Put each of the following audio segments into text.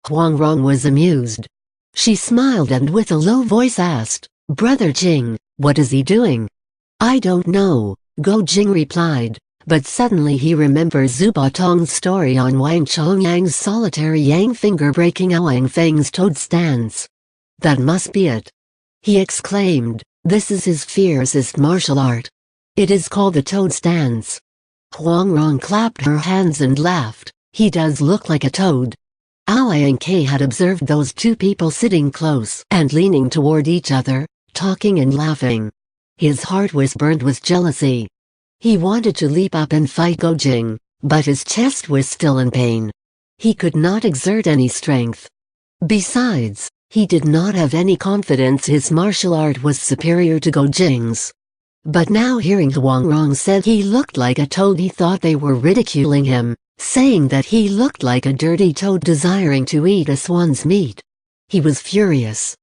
Huang Rong was amused. She smiled and with a low voice asked, "Brother Jing, what is he doing?" "I don't know," Go Jing replied, but suddenly he remembered Zhu Batong's story on Wang Chongyang's solitary yang finger breaking Wang Feng's toad stance. "That must be it," he exclaimed. "This is his fiercest martial art. It is called the toad stance." Huang Rong clapped her hands and laughed. "He does look like a toad." Liang had observed those two people sitting close and leaning toward each other, talking and laughing. His heart was burned with jealousy. He wanted to leap up and fight Go Jing, but his chest was still in pain. He could not exert any strength. Besides, he did not have any confidence his martial art was superior to Go Jing's. But now hearing Huang Rong said he looked like a toad, he thought they were ridiculing him, saying that he looked like a dirty toad desiring to eat a swan's meat. He was furious.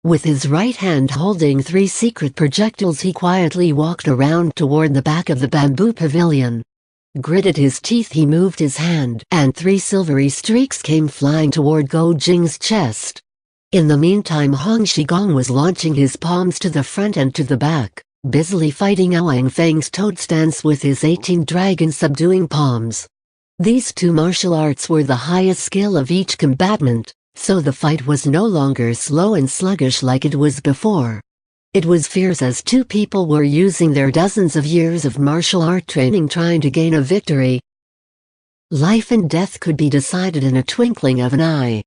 With his right hand holding 3 secret projectiles, he quietly walked around toward the back of the bamboo pavilion. Gritted his teeth, he moved his hand, and 3 silvery streaks came flying toward Go Jing's chest. In the meantime, Hong Shigong was launching his palms to the front and to the back, busily fighting Wang Feng's toad stance with his 18 dragon-subduing palms. These 2 martial arts were the highest skill of each combatant, so the fight was no longer slow and sluggish like it was before. It was fierce as 2 people were using their dozens of years of martial art training trying to gain a victory. Life and death could be decided in a twinkling of an eye.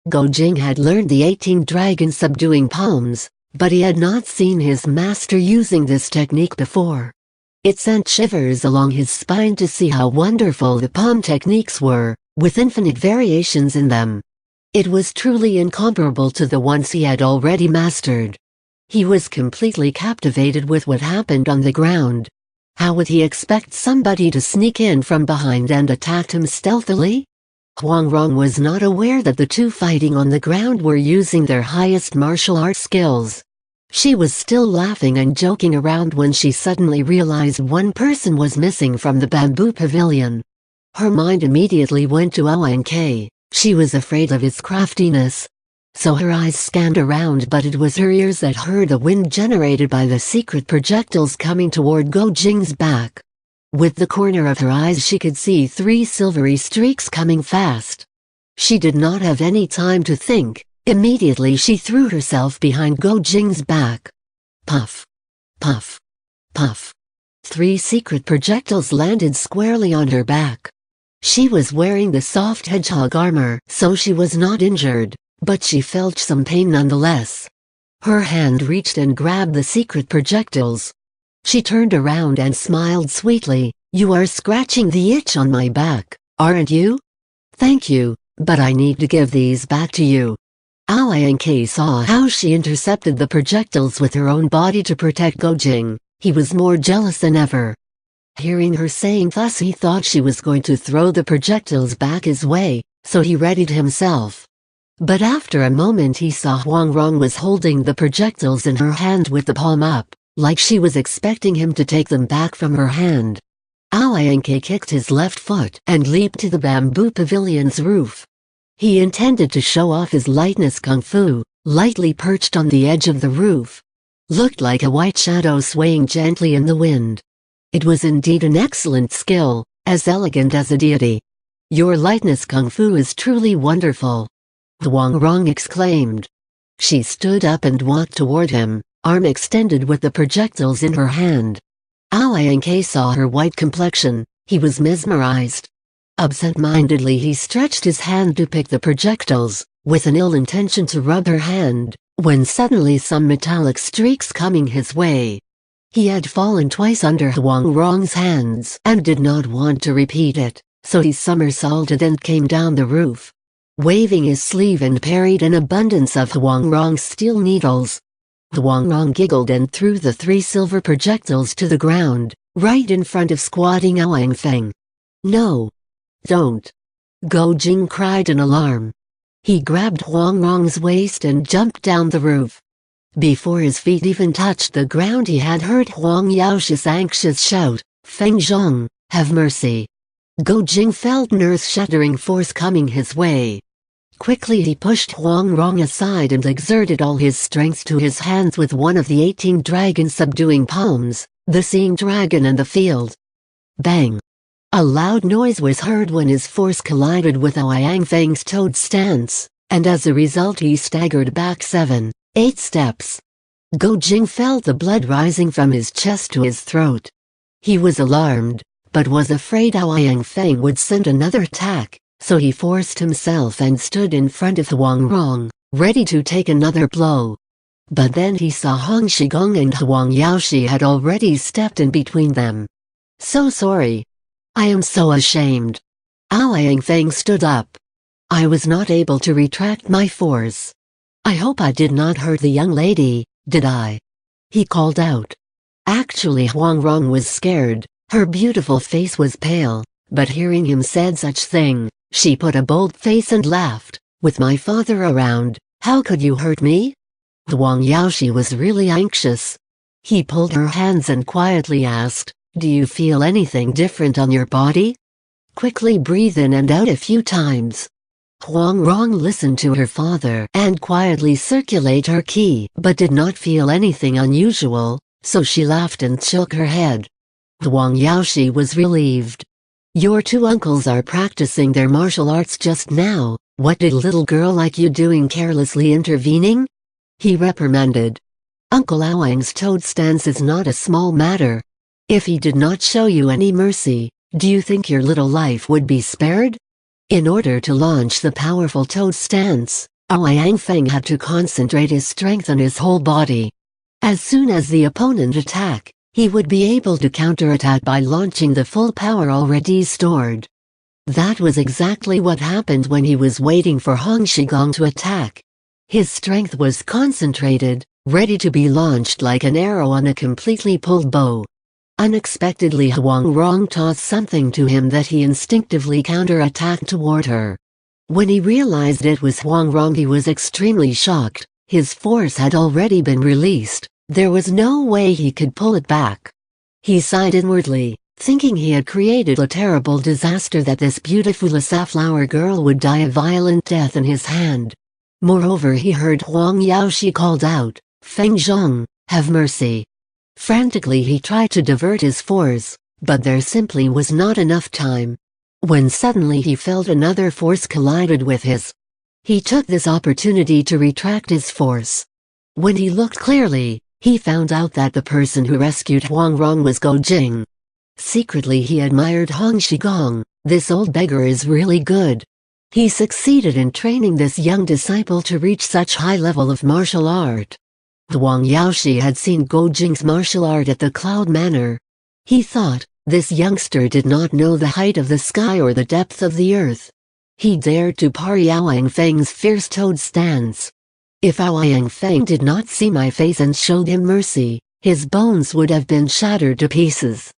Go Jing had learned the 18 dragon-subduing palms, but he had not seen his master using this technique before. It sent shivers along his spine to see how wonderful the palm techniques were, with infinite variations in them. It was truly incomparable to the ones he had already mastered. He was completely captivated with what happened on the ground. How would he expect somebody to sneak in from behind and attack him stealthily? Huang Rong was not aware that the 2 fighting on the ground were using their highest martial art skills. She was still laughing and joking around when she suddenly realized one person was missing from the bamboo pavilion. Her mind immediately went to Liang. She was afraid of his craftiness. So her eyes scanned around, but it was her ears that heard the wind generated by the secret projectiles coming toward Go Jing's back. With the corner of her eyes she could see 3 silvery streaks coming fast. She did not have any time to think. Immediately she threw herself behind Go Jing's back. Puff! Puff! Puff! 3 secret projectiles landed squarely on her back. She was wearing the soft hedgehog armor, so she was not injured, but she felt some pain nonetheless. Her hand reached and grabbed the secret projectiles. She turned around and smiled sweetly. "You are scratching the itch on my back, aren't you?" "Thank you, but I need to give these back to you." Liang saw how she intercepted the projectiles with her own body to protect Go Jing. He was more jealous than ever. Hearing her saying thus, he thought she was going to throw the projectiles back his way, so he readied himself. But after a moment he saw Huang Rong was holding the projectiles in her hand with the palm up, like she was expecting him to take them back from her hand. Liang kicked his left foot and leaped to the bamboo pavilion's roof. He intended to show off his lightness kung fu, lightly perched on the edge of the roof. Looked like a white shadow swaying gently in the wind. It was indeed an excellent skill, as elegant as a deity. "Your lightness kung fu is truly wonderful," Huang Rong exclaimed. She stood up and walked toward him, arm extended with the projectiles in her hand. Liang saw her white complexion. He was mesmerized. Absent-mindedly he stretched his hand to pick the projectiles, with an ill intention to rub her hand, when suddenly some metallic streaks coming his way. He had fallen twice under Huang Rong's hands and did not want to repeat it, so he somersaulted and came down the roof. Waving his sleeve and parried an abundance of Huang Rong's steel needles. Huang Rong giggled and threw the 3 silver projectiles to the ground, right in front of squatting Wang Feng. "No! Don't!" Go Jing cried in alarm. He grabbed Huang Rong's waist and jumped down the roof. Before his feet even touched the ground he had heard Huang Yaoshi's anxious shout, "Feng Zhong, have mercy!" Go Jing felt an earth-shattering force coming his way. Quickly he pushed Huang Rong aside and exerted all his strength to his hands with one of the 18 dragon-subduing palms, the seeing dragon in the field. Bang! A loud noise was heard when his force collided with Ouyang Feng's toad stance, and as a result he staggered back 7, 8 steps. Go Jing felt the blood rising from his chest to his throat. He was alarmed, but was afraid Ouyang Feng would send another attack, so he forced himself and stood in front of Huang Rong, ready to take another blow. But then he saw Hong Shigong and Huang Yaoshi had already stepped in between them. So sorry. I am so ashamed. Ouyang Feng stood up. I was not able to retract my force. I hope I did not hurt the young lady, did I? He called out. Actually Huang Rong was scared, her beautiful face was pale, but hearing him said such thing, she put a bold face and laughed. With my father around, how could you hurt me? Huang Yaoshi was really anxious. He pulled her hands and quietly asked, do you feel anything different on your body? Quickly breathe in and out a few times. Huang Rong listened to her father and quietly circulate her qi but did not feel anything unusual, so she laughed and shook her head. Huang Yaoshi was relieved. Your two uncles are practicing their martial arts just now, what did a little girl like you doing carelessly intervening? He reprimanded. Uncle Ouyang's toad stance is not a small matter. If he did not show you any mercy, do you think your little life would be spared? In order to launch the powerful toad stance, Ouyang Feng had to concentrate his strength on his whole body. As soon as the opponent attacked, he would be able to counterattack by launching the full power already stored. That was exactly what happened when he was waiting for Hong Shigong to attack. His strength was concentrated, ready to be launched like an arrow on a completely pulled bow. Unexpectedly Huang Rong tossed something to him that he instinctively counterattacked toward her. When he realized it was Huang Rong he was extremely shocked. His force had already been released. There was no way he could pull it back. He sighed inwardly, thinking he had created a terrible disaster that this beautiful safflower girl would die a violent death in his hand. Moreover he heard Huang Yaoshi called out, Feng Zhong, have mercy. Frantically he tried to divert his force, but there simply was not enough time. When suddenly he felt another force collided with his. He took this opportunity to retract his force. When he looked clearly, he found out that the person who rescued Huang Rong was Go Jing. Secretly he admired Hong Shigong, this old beggar is really good. He succeeded in training this young disciple to reach such high level of martial art. Huang Yaoshi had seen Go Jing's martial art at the Cloud Manor. He thought, this youngster did not know the height of the sky or the depth of the earth. He dared to parry Ouyang Feng's fierce toad stance. If Ouyang Feng did not see my face and showed him mercy, his bones would have been shattered to pieces.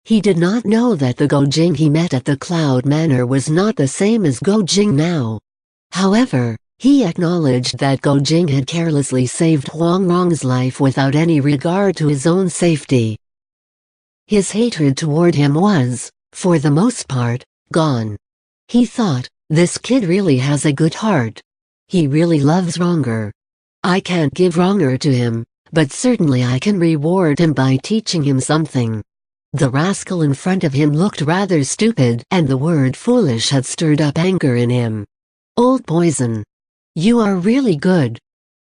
He did not know that the Go Jing he met at the Cloud Manor was not the same as Go Jing now. However, he acknowledged that Go Jing had carelessly saved Huang Rong's life without any regard to his own safety. His hatred toward him was, for the most part, gone. He thought, this kid really has a good heart. He really loves Ronger. I can't give Ronger to him, but certainly I can reward him by teaching him something. The rascal in front of him looked rather stupid and the word foolish had stirred up anger in him. Old poison. You are really good.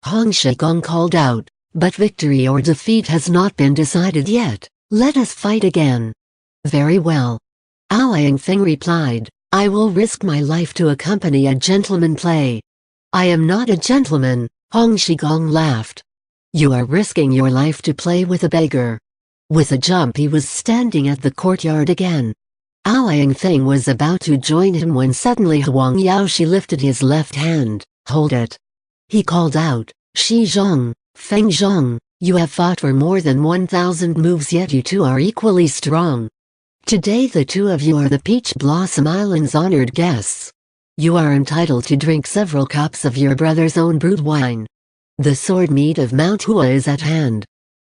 Hong Shigong called out, but victory or defeat has not been decided yet. Let us fight again. Very well. Ouyang Feng replied, I will risk my life to accompany a gentleman play. I am not a gentleman, Hong Shigong laughed. You are risking your life to play with a beggar. With a jump he was standing at the courtyard again. Ouyang Feng was about to join him when suddenly Huang Yaoshi lifted his left hand. Hold it. He called out, Shi Zhong, Feng Zhong, you have fought for more than 1,000 moves yet you two are equally strong. Today the two of you are the Peach Blossom Island's honored guests. You are entitled to drink several cups of your brother's own brewed wine. The sword meet of Mount Hua is at hand.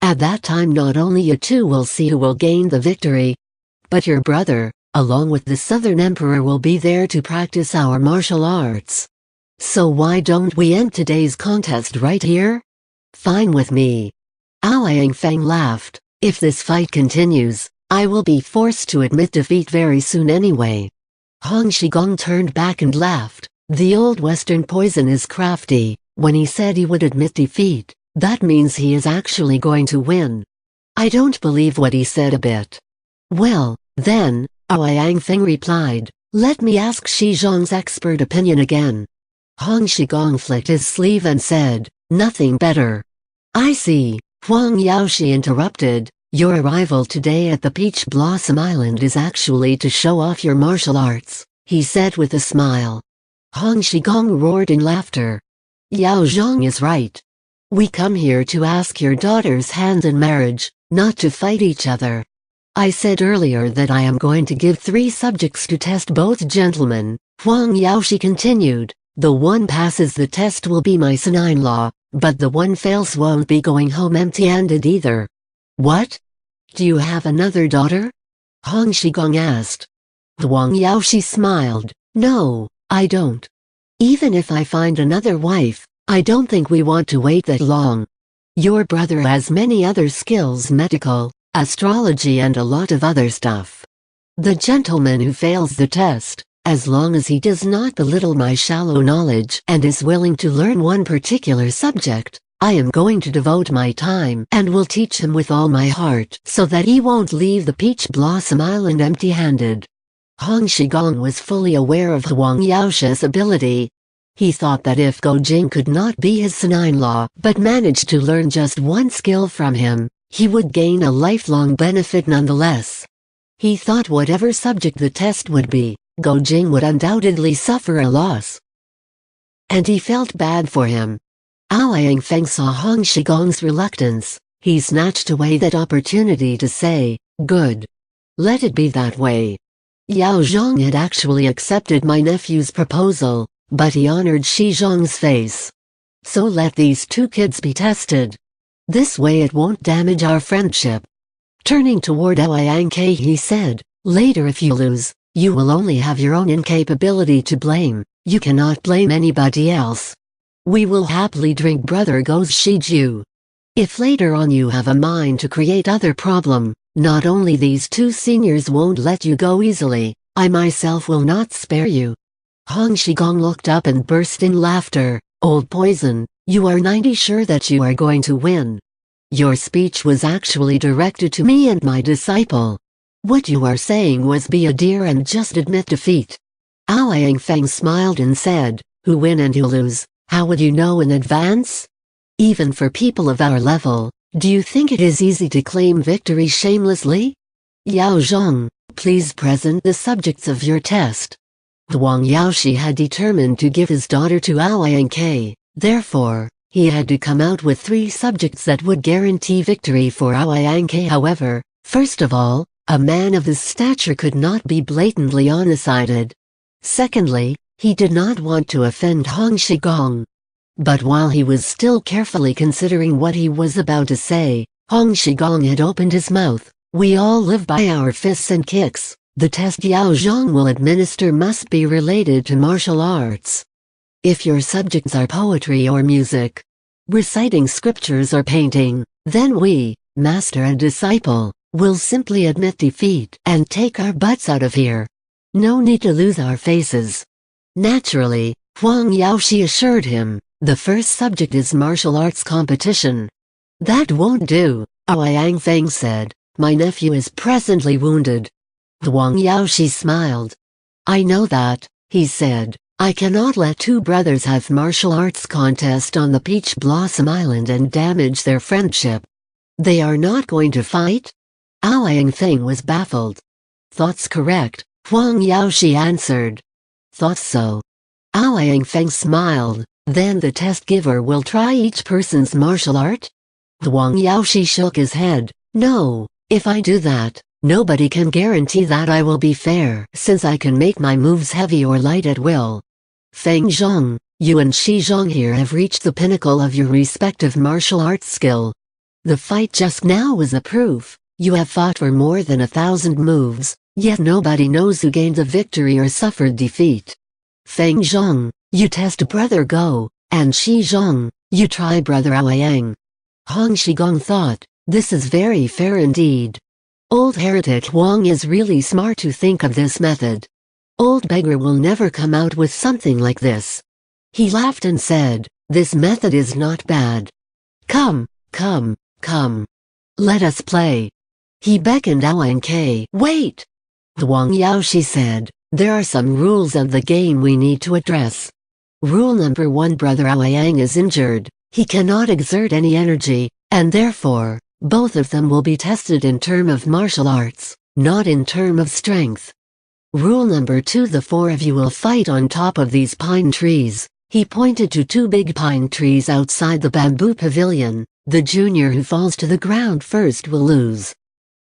At that time not only you two will see who will gain the victory, but your brother, along with the Southern Emperor will be there to practice our martial arts. So why don't we end today's contest right here? Fine with me. Ouyang Feng laughed. If this fight continues, I will be forced to admit defeat very soon anyway. Hong Shigong turned back and laughed. The old Western poison is crafty. When he said he would admit defeat, that means he is actually going to win. I don't believe what he said a bit. Well, then, Ouyang Feng replied, let me ask Shi Zhong's expert opinion again. Hong Shigong flicked his sleeve and said, nothing better. I see, Huang Yaoshi interrupted, your arrival today at the Peach Blossom Island is actually to show off your martial arts, he said with a smile. Hong Shigong roared in laughter. Yao Zhang is right. We come here to ask your daughter's hand in marriage, not to fight each other. I said earlier that I am going to give 3 subjects to test both gentlemen, Huang Yaoshi continued. The one passes the test will be my son-in-law, but the one fails won't be going home empty-handed either. What? Do you have another daughter? Hong Shigong asked. Huang Yaoshi smiled. No, I don't. Even if I find another wife, I don't think we want to wait that long. Your brother has many other skills, medical, astrology and a lot of other stuff. The gentleman who fails the test, as long as he does not belittle my shallow knowledge and is willing to learn one particular subject, I am going to devote my time and will teach him with all my heart so that he won't leave the Peach Blossom Island empty-handed. Hong Shigong was fully aware of Huang Yaoshi's ability. He thought that if Go Jing could not be his son-in-law but managed to learn just one skill from him, he would gain a lifelong benefit nonetheless. He thought whatever subject the test would be, Go Jing would undoubtedly suffer a loss. And he felt bad for him. Ouyang Feng saw Hong Shigong's reluctance. He snatched away that opportunity to say, good. Let it be that way. Yao Zhang had actually accepted my nephew's proposal, but he honored Shi Zhong's face. So let these 2 kids be tested. This way it won't damage our friendship. Turning toward Ouyang Feng he said, later if you lose, you will only have your own incapability to blame, you cannot blame anybody else. We will happily drink Brother Go's Shiju. If later on you have a mind to create other problem, not only these 2 seniors won't let you go easily, I myself will not spare you. Hong Shigong looked up and burst in laughter. Old poison, you are 90 sure that you are going to win. Your speech was actually directed to me and my disciple. What you are saying was be a dear and just admit defeat. Ouyang Feng smiled and said, who win and who lose, how would you know in advance? Even for people of our level, do you think it is easy to claim victory shamelessly? Yao Zhang, please present the subjects of your test. Huang Yaoshi had determined to give his daughter to Ouyang Feng, therefore, he had to come out with 3 subjects that would guarantee victory for Ouyang Feng. However, first of all, a man of his stature could not be blatantly honest-sided. Secondly, he did not want to offend Hong Shigong. But while he was still carefully considering what he was about to say, Hong Shigong had opened his mouth. We all live by our fists and kicks. The test Yao Zhang will administer must be related to martial arts. If your subjects are poetry or music, reciting scriptures or painting, then we, master and disciple, will simply admit defeat and take our butts out of here. No need to lose our faces. Naturally, Huang Yaoshi assured him, the first subject is martial arts competition. That won't do, Ouyang Feng said, my nephew is presently wounded. Huang Yaoshi smiled. I know that, he said, I cannot let 2 brothers have martial arts contest on the Peach Blossom Island and damage their friendship. They are not going to fight? Ouyang Feng was baffled. Thoughts correct, Huang Yaoshi answered. Thoughts so. Ouyang Feng smiled, then the test giver will try each person's martial art? Huang Yaoshi shook his head. No, if I do that, nobody can guarantee that I will be fair since I can make my moves heavy or light at will. Feng Zhang, you and Shi Zhang here have reached the pinnacle of your respective martial arts skill. The fight just now was a proof. You have fought for more than 1,000 moves, yet nobody knows who gained the victory or suffered defeat. Feng Zhong, you test brother Go, and Shi Zhong, you try brother Aoyang. Hong Shigong thought, this is very fair indeed. Old heretic Huang is really smart to think of this method. Old beggar will never come out with something like this. He laughed and said, this method is not bad. Come, come, come. Let us play. He beckoned Aoyang K. Wait! Huang Yaoshi said, there are some rules of the game we need to address. Rule number 1, brother Aoyang is injured. He cannot exert any energy, and therefore, both of them will be tested in term of martial arts, not in term of strength. Rule number 2, the 4 of you will fight on top of these pine trees. He pointed to 2 big pine trees outside the bamboo pavilion. The junior who falls to the ground first will lose.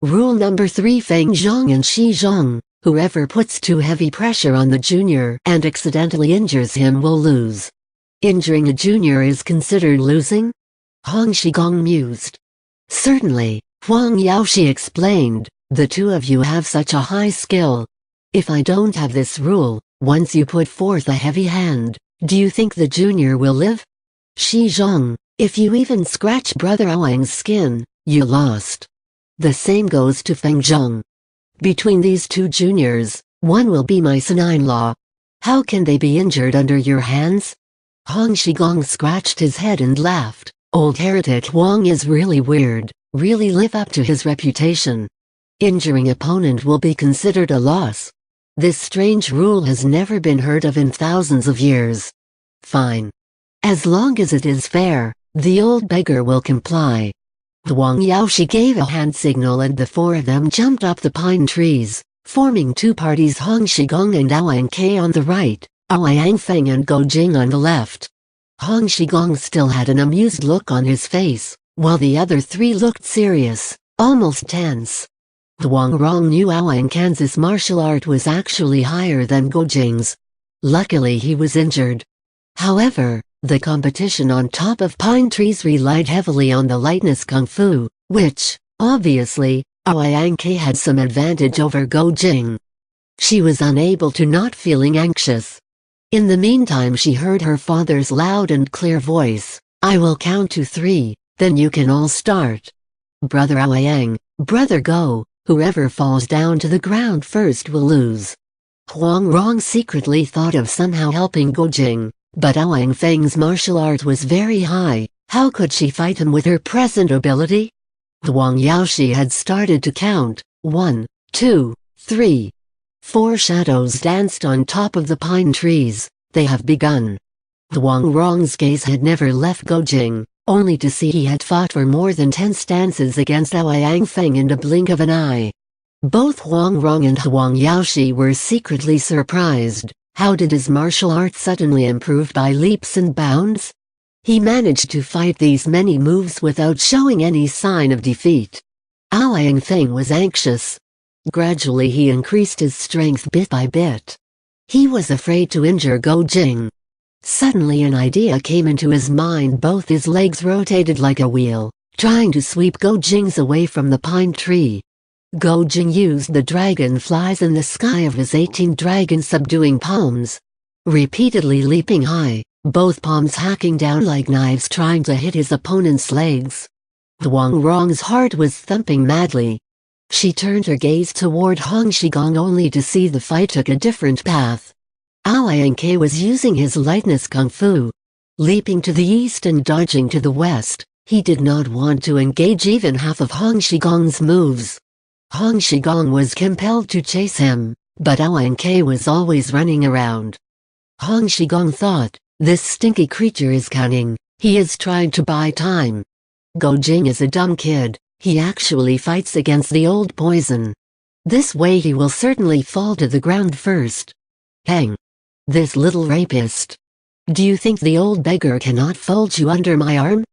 Rule number 3, Feng Zhong and Shi Zhong, whoever puts too heavy pressure on the junior and accidentally injures him will lose. Injuring a junior is considered losing? Hong Shigong mused. Certainly, Huang Yaoshi explained, the 2 of you have such a high skill. If I don't have this rule, once you put forth a heavy hand, do you think the junior will live? Shi Zhong, if you even scratch brother Aoyang's skin, you lost. The same goes to Feng Zhong. Between these 2 juniors, one will be my son-in-law. How can they be injured under your hands? Hong Shigong scratched his head and laughed. Old heretic Huang is really weird, really live up to his reputation. Injuring opponent will be considered a loss. This strange rule has never been heard of in thousands of years. Fine. As long as it is fair, the old beggar will comply. Huang Yaoshi gave a hand signal and the 4 of them jumped up the pine trees, forming 2 parties, Hong Shigong and Aoyang K on the right, Aoyang Feng and Go Jing on the left. Hong Shigong still had an amused look on his face, while the other 3 looked serious, almost tense. Huang Rong knew Aoyang Kan's martial art was actually higher than Go Jing's. Luckily he was injured. However, the competition on top of pine trees relied heavily on the lightness kung fu, which, obviously, Aoyang K had some advantage over Go Jing. She was unable to not feeling anxious. In the meantime she heard her father's loud and clear voice, I will count to 3, then you can all start. Brother Aoyang, brother Go, whoever falls down to the ground first will lose. Huang Rong secretly thought of somehow helping Go Jing. But Aoyang Feng's martial art was very high, how could she fight him with her present ability? Huang Yaoshi had started to count, 1, 2, 3. 4 shadows danced on top of the pine trees, they have begun. Huang Rong's gaze had never left Go Jing, only to see he had fought for more than 10 stances against Aoyang Feng in the blink of an eye. Both Huang Rong and Huang Yaoshi were secretly surprised. How did his martial art suddenly improve by leaps and bounds? He managed to fight these many moves without showing any sign of defeat. Aoyang Feng was anxious. Gradually he increased his strength bit by bit. He was afraid to injure Go Jing. Suddenly an idea came into his mind. Both his legs rotated like a wheel, trying to sweep Go Jing's away from the pine tree. Go Jing used the dragonflies in the sky of his 18 dragon subduing palms, repeatedly leaping high, both palms hacking down like knives trying to hit his opponent's legs. Huang Rong's heart was thumping madly. She turned her gaze toward Hong Shigong only to see the fight took a different path. Aoyang K was using his lightness kung fu, leaping to the east and dodging to the west. He did not want to engage even half of Hong Shigong's moves. Hong Shigong was compelled to chase him, but Aoyang K was always running around. Hong Shigong thought, this stinky creature is cunning, he is trying to buy time. Go Jing is a dumb kid, he actually fights against the old poison. This way he will certainly fall to the ground first. Hang! This little rapist. Do you think the old beggar cannot fold you under my arm?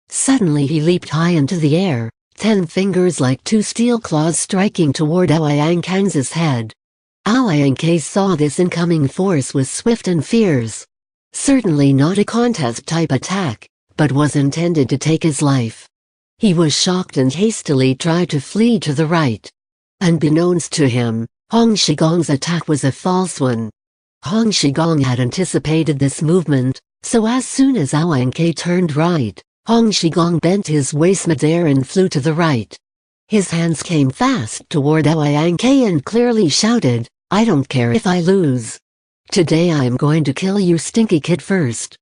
Suddenly he leaped high into the air, 10 fingers like 2 steel claws striking toward Aoyang Kan's head. Aoyang K saw this incoming force was swift and fierce. Certainly not a contest-type attack, but was intended to take his life. He was shocked and hastily tried to flee to the right. Unbeknownst to him, Hong Shigong's attack was a false one. Hong Shigong had anticipated this movement, so as soon as Aoyang turned right, Hong Shigong bent his waist midair and flew to the right. His hands came fast toward Aoyang and clearly shouted, "I don't care if I lose. Today I'm going to kill you stinky kid first."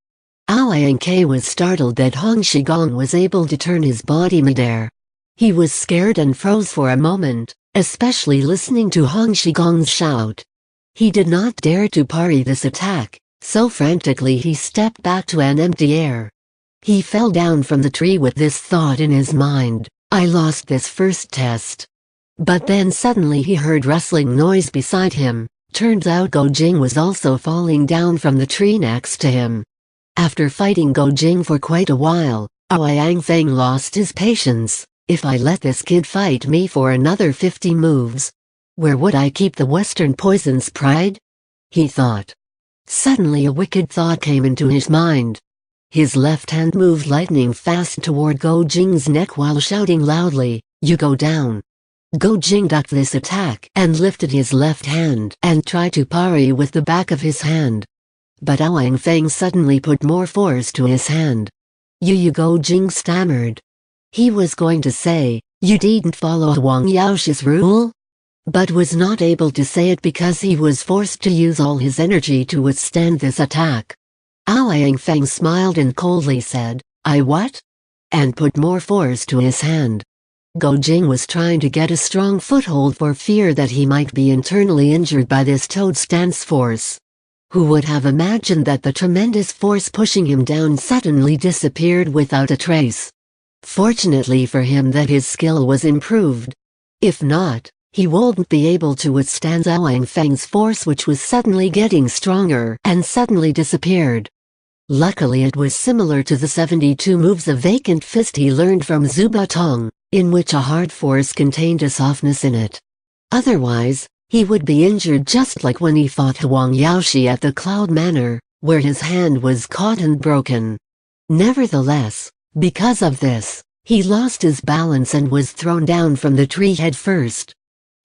Aoyang was startled that Hong Shigong was able to turn his body midair. He was scared and froze for a moment, especially listening to Hong Shigong's shout. He did not dare to parry this attack, so frantically he stepped back to an empty air. He fell down from the tree with this thought in his mind, "I lost this first test." But then suddenly he heard rustling noise beside him. Turns out Go Jing was also falling down from the tree next to him. After fighting Go Jing for quite a while, Aoyang Feng lost his patience. "If I let this kid fight me for another 50 moves, where would I keep the Western Poison's pride?" he thought. Suddenly a wicked thought came into his mind. His left hand moved lightning fast toward Go Jing's neck while shouting loudly, "You go down." Go Jing ducked this attack and lifted his left hand and tried to parry with the back of his hand. But Aoyang Feng suddenly put more force to his hand. You Go Jing stammered. He was going to say, "You didn't follow Huang Yaoxi's rule?" but was not able to say it because he was forced to use all his energy to withstand this attack. Aoyang Feng smiled and coldly said, "I what?" and put more force to his hand. Go Jing was trying to get a strong foothold for fear that he might be internally injured by this toad stance force. Who would have imagined that the tremendous force pushing him down suddenly disappeared without a trace? Fortunately for him that his skill was improved. If not, he wouldn't be able to withstand Aoyang Feng's force, which was suddenly getting stronger and suddenly disappeared. Luckily it was similar to the 72 moves of Vacant Fist he learned from Zuba Tong, in which a hard force contained a softness in it. Otherwise, he would be injured just like when he fought Huang Yaoxi at the Cloud Manor, where his hand was caught and broken. Nevertheless, because of this, he lost his balance and was thrown down from the tree head first.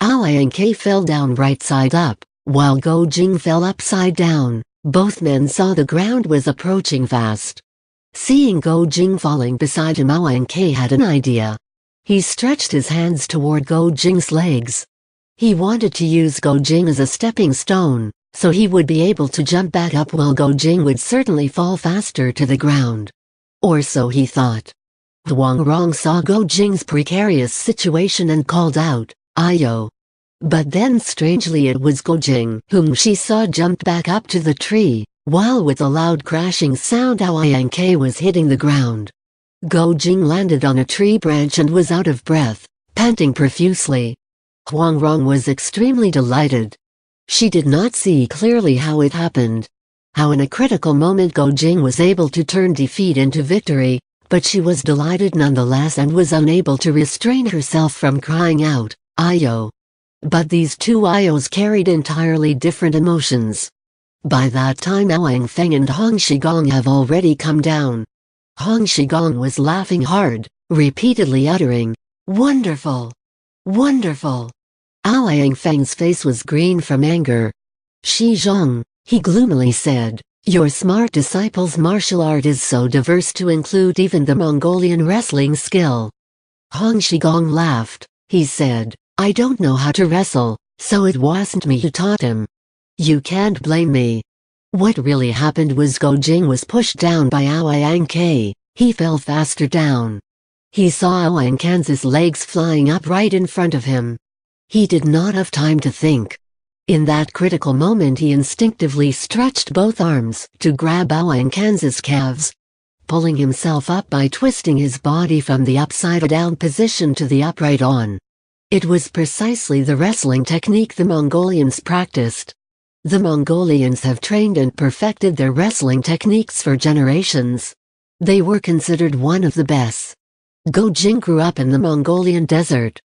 Aoyang fell down right side up, while Go Jing fell upside down. Both men saw the ground was approaching fast. Seeing Go Jing falling beside him, Aoyang had an idea. He stretched his hands toward Go Jing's legs. He wanted to use Go Jing as a stepping stone, so he would be able to jump back up while Go Jing would certainly fall faster to the ground. Or so he thought. Huang Rong saw Go Jing's precarious situation and called out, "Ayo!" But then strangely it was Go Jing whom she saw jumped back up to the tree, while with a loud crashing sound Aoyang was hitting the ground. Go Jing landed on a tree branch and was out of breath, panting profusely. Huang Rong was extremely delighted. She did not see clearly how it happened. How in a critical moment Go Jing was able to turn defeat into victory, but she was delighted nonetheless and was unable to restrain herself from crying out, "Ayo!" But these two Ayos carried entirely different emotions. By that time Aoyang Feng and Hong Shigong have already come down. Hong Shigong was laughing hard, repeatedly uttering, "Wonderful! Wonderful!" Aoyang Feng's face was green from anger. "Shi Zhong," he gloomily said, "your smart disciple's martial art is so diverse to include even the Mongolian wrestling skill." Hong Shigong laughed. He said, "I don't know how to wrestle, so it wasn't me who taught him. You can't blame me." What really happened was Go Jing was pushed down by Aoyang. He fell faster down. He saw Aoyang's legs flying up right in front of him. He did not have time to think. In that critical moment he instinctively stretched both arms to grab Aoyang's calves, pulling himself up by twisting his body from the upside-down position to the upright on. It was precisely the wrestling technique the Mongolians practiced. The Mongolians have trained and perfected their wrestling techniques for generations. They were considered one of the best. Go Jing grew up in the Mongolian desert.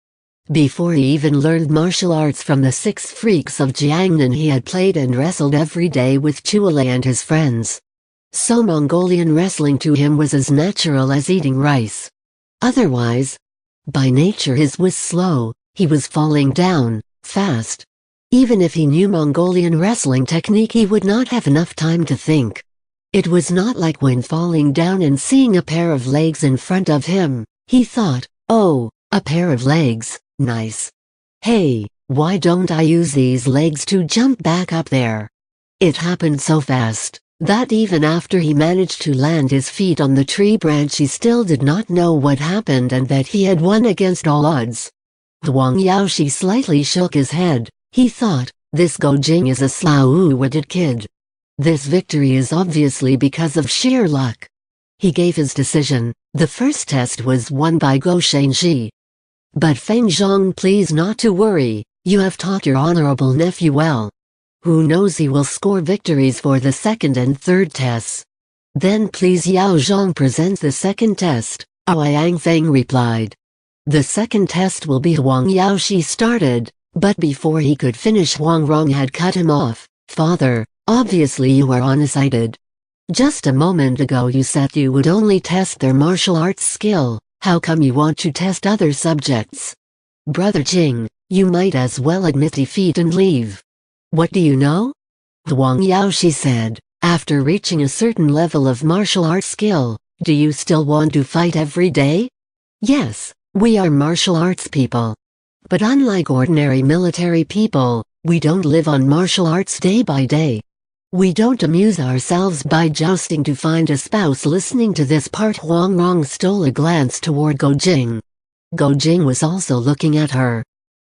Before he even learned martial arts from the 6 freaks of Jiangnan, he had played and wrestled every day with Chuale and his friends. So Mongolian wrestling to him was as natural as eating rice. Otherwise, by nature his was slow, he was falling down, fast. Even if he knew Mongolian wrestling technique, he would not have enough time to think. It was not like when falling down and seeing a pair of legs in front of him. He thought, oh, a pair of legs, nice. Hey, why don't I use these legs to jump back up there? It happened so fast that even after he managed to land his feet on the tree branch, he still did not know what happened and that he had won against all odds. Huang Yaoshi slightly shook his head. He thought, this Go Jing is a slow-witted kid. This victory is obviously because of sheer luck. He gave his decision. The first test was won by Go Shenji. But Feng Zhang, please not to worry, you have taught your honorable nephew well. Who knows, he will score victories for the second and third tests. Then please Yao Zhang presents the second test, Ouyang Feng replied. The second test will be Huang Yaoshi started, but before he could finish, Huang Rong had cut him off. Father, obviously you are honest-sighted. Just a moment ago you said you would only test their martial arts skill. How come you want to test other subjects? Brother Jing, you might as well admit defeat and leave. What do you know? Huang Yaoshi said, after reaching a certain level of martial arts skill, do you still want to fight every day? Yes, we are martial arts people. But unlike ordinary military people, we don't live on martial arts day by day. We don't amuse ourselves by jousting to find a spouse. Listening to this part, Huang Rong stole a glance toward Go Jing. Go Jing was also looking at her.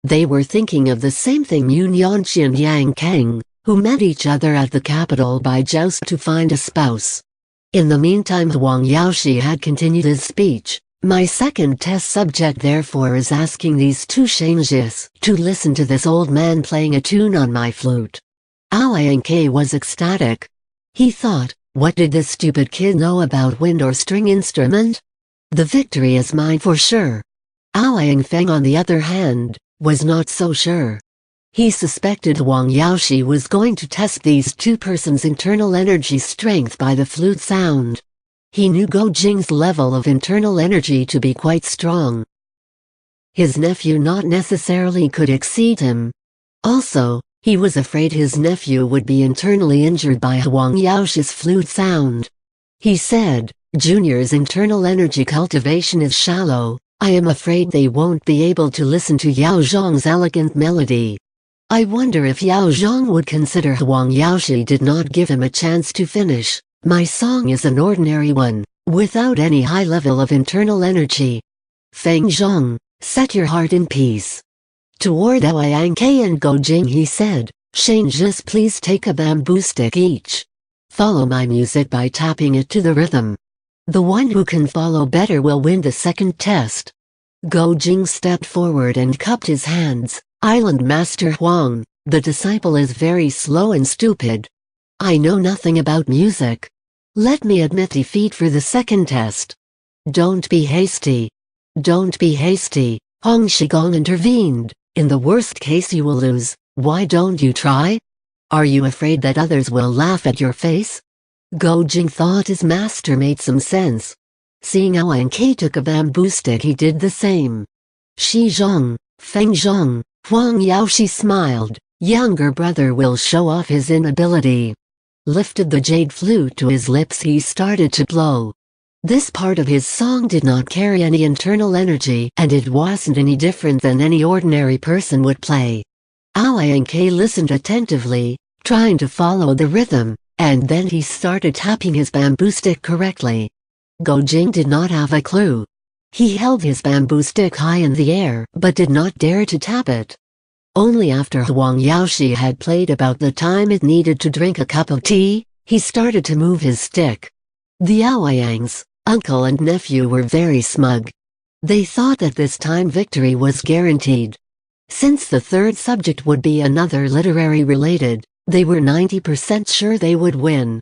They were thinking of the same thing. Yun Yanqi and Yang Kang, who met each other at the capital by joust to find a spouse. In the meantime, Huang Yaoshi had continued his speech. My second test subject therefore is asking these two Shenjis to listen to this old man playing a tune on my flute. Ouyang was ecstatic. He thought, what did this stupid kid know about wind or string instrument? The victory is mine for sure. Ouyang Feng, on the other hand, was not so sure. He suspected Huang Yaoshi was going to test these two persons' internal energy strength by the flute sound. He knew Go Jing's level of internal energy to be quite strong. His nephew not necessarily could exceed him. Also, he was afraid his nephew would be internally injured by Huang Yaoshi's flute sound. He said, Junior's internal energy cultivation is shallow. I am afraid they won't be able to listen to Yao Zhang's elegant melody. I wonder if Yao Zhang would consider Huang Yaoshi did not give him a chance to finish. My song is an ordinary one, without any high level of internal energy. Feng Zhang, set your heart in peace. Toward Ouyang and Go Jing he said, Shenjis, please take a bamboo stick each. Follow my music by tapping it to the rhythm. The one who can follow better will win the second test. Go Jing stepped forward and cupped his hands. Island Master Huang, the disciple is very slow and stupid. I know nothing about music. Let me admit defeat for the second test. Don't be hasty. Don't be hasty, Hong Shigong intervened. In the worst case you will lose. Why don't you try? Are you afraid that others will laugh at your face? Go Jing thought his master made some sense. Seeing Ouyang took a bamboo stick, he did the same. Shi Zhang, Feng Zhang, Huang Yaoshi smiled. Younger brother will show off his inability. Lifted the jade flute to his lips, he started to blow. This part of his song did not carry any internal energy, and it wasn't any different than any ordinary person would play. Ouyang listened attentively, trying to follow the rhythm, and then he started tapping his bamboo stick correctly. Go Jing did not have a clue. He held his bamboo stick high in the air but did not dare to tap it. Only after Huang Yaoshi had played about the time it needed to drink a cup of tea, he started to move his stick. The Ouyangs, uncle and nephew, were very smug. They thought that this time victory was guaranteed. Since the third subject would be another literary related, they were 90% sure they would win.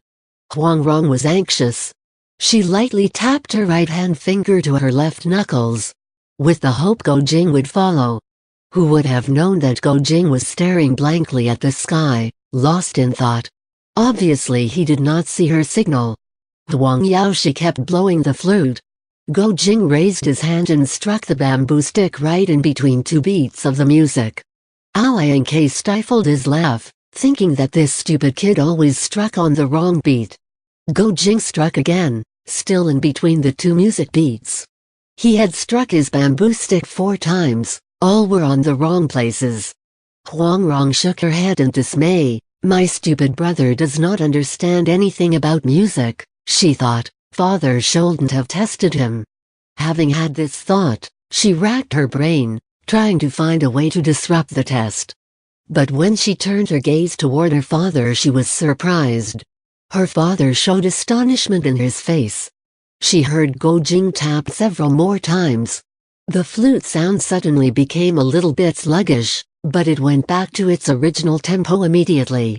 Huang Rong was anxious. She lightly tapped her right hand finger to her left knuckles, with the hope Go Jing would follow. Who would have known that Go Jing was staring blankly at the sky, lost in thought. Obviously he did not see her signal. Huang Yaoshi kept blowing the flute. Go Jing raised his hand and struck the bamboo stick right in between two beats of the music. Ayanke stifled his laugh, thinking that this stupid kid always struck on the wrong beat. Go Jing struck again, still in between the two music beats. He had struck his bamboo stick 4 times, all were on the wrong places. Huang Rong shook her head in dismay. My stupid brother does not understand anything about music, she thought. Father shouldn't have tested him. Having had this thought, she racked her brain, trying to find a way to disrupt the test. But when she turned her gaze toward her father, she was surprised. Her father showed astonishment in his face. She heard Go Jing tap several more times. The flute sound suddenly became a little bit sluggish, but it went back to its original tempo immediately.